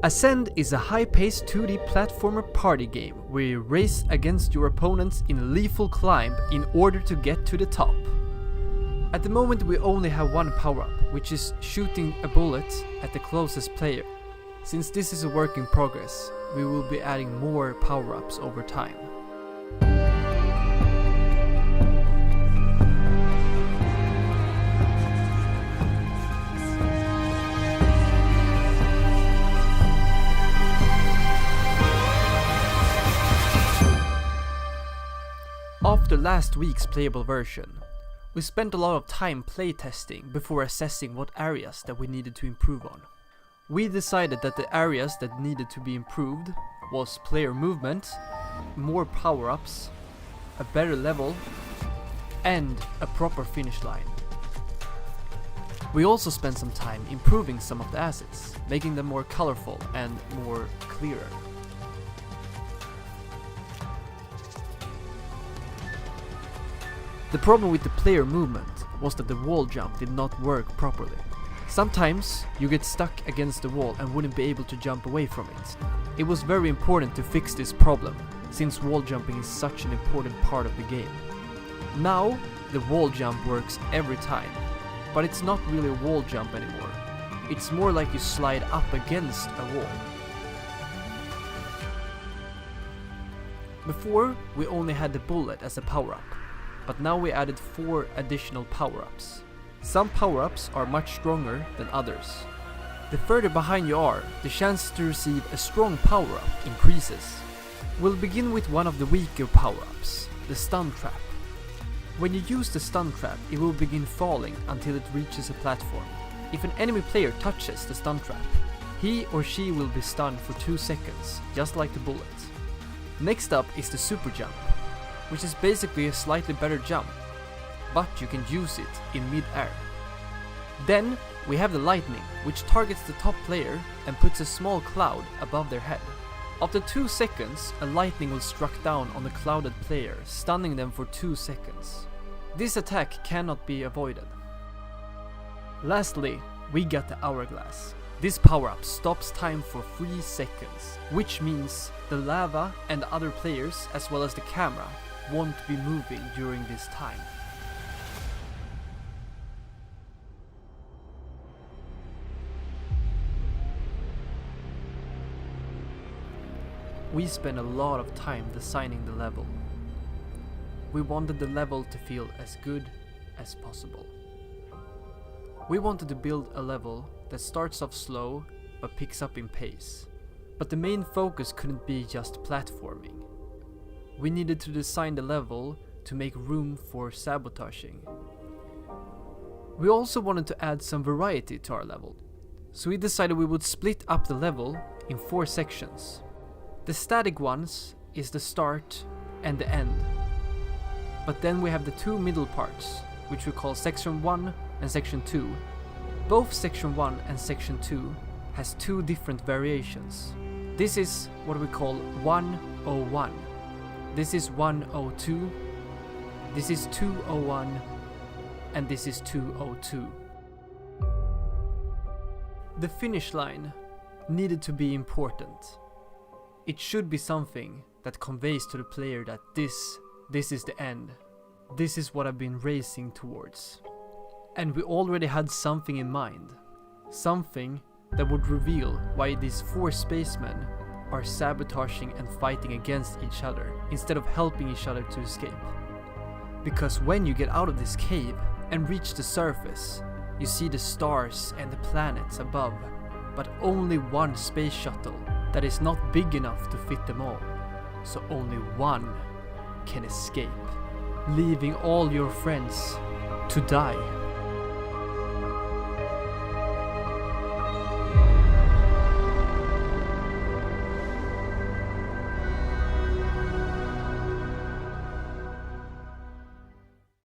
Ascend is a high-paced 2D platformer party game where you race against your opponents in a lethal climb in order to get to the top. At the moment we only have one power-up, which is shooting a bullet at the closest player. Since this is a work in progress, we will be adding more power-ups over time. After last week's playable version, we spent a lot of time playtesting before assessing what areas that we needed to improve on. We decided that the areas that needed to be improved was player movement, more power-ups, a better level, and a proper finish line. We also spent some time improving some of the assets, making them more colorful and more clearer. The problem with the player movement was that the wall jump did not work properly. Sometimes you get stuck against the wall and wouldn't be able to jump away from it. It was very important to fix this problem, since wall jumping is such an important part of the game. Now, the wall jump works every time, but it's not really a wall jump anymore. It's more like you slide up against a wall. Before, we only had the bullet as a power-up, but now we added 4 additional power-ups. Some power-ups are much stronger than others. The further behind you are, the chance to receive a strong power-up increases. We'll begin with one of the weaker power-ups, the stun trap. When you use the stun trap, it will begin falling until it reaches a platform. If an enemy player touches the stun trap, he or she will be stunned for 2 seconds, just like the bullet. Next up is the super jump, which is basically a slightly better jump, but you can use it in mid-air. Then we have the lightning, which targets the top player and puts a small cloud above their head. After 2 seconds, a lightning will struck down on the clouded player, stunning them for 2 seconds. This attack cannot be avoided. Lastly, we got the hourglass. This power-up stops time for 3 seconds, which means the lava and the other players, as well as the camera, won't be moving during this time. We spent a lot of time designing the level. We wanted the level to feel as good as possible. We wanted to build a level that starts off slow but picks up in pace. But the main focus couldn't be just platforming. We needed to design the level to make room for sabotaging. We also wanted to add some variety to our level, so we decided we would split up the level in 4 sections. The static ones is the start and the end. But then we have the 2 middle parts, which we call section 1 and section 2. Both section 1 and section 2 has 2 different variations. This is what we call 101. This is 102, this is 201, and this is 202. The finish line needed to be important. It should be something that conveys to the player that this is the end. This is what I've been racing towards. And we already had something in mind. Something that would reveal why these 4 spacemen are sabotaging and fighting against each other instead of helping each other to escape. Because when you get out of this cave and reach the surface, you see the stars and the planets above, but only one space shuttle that is not big enough to fit them all. So only one can escape, leaving all your friends to die.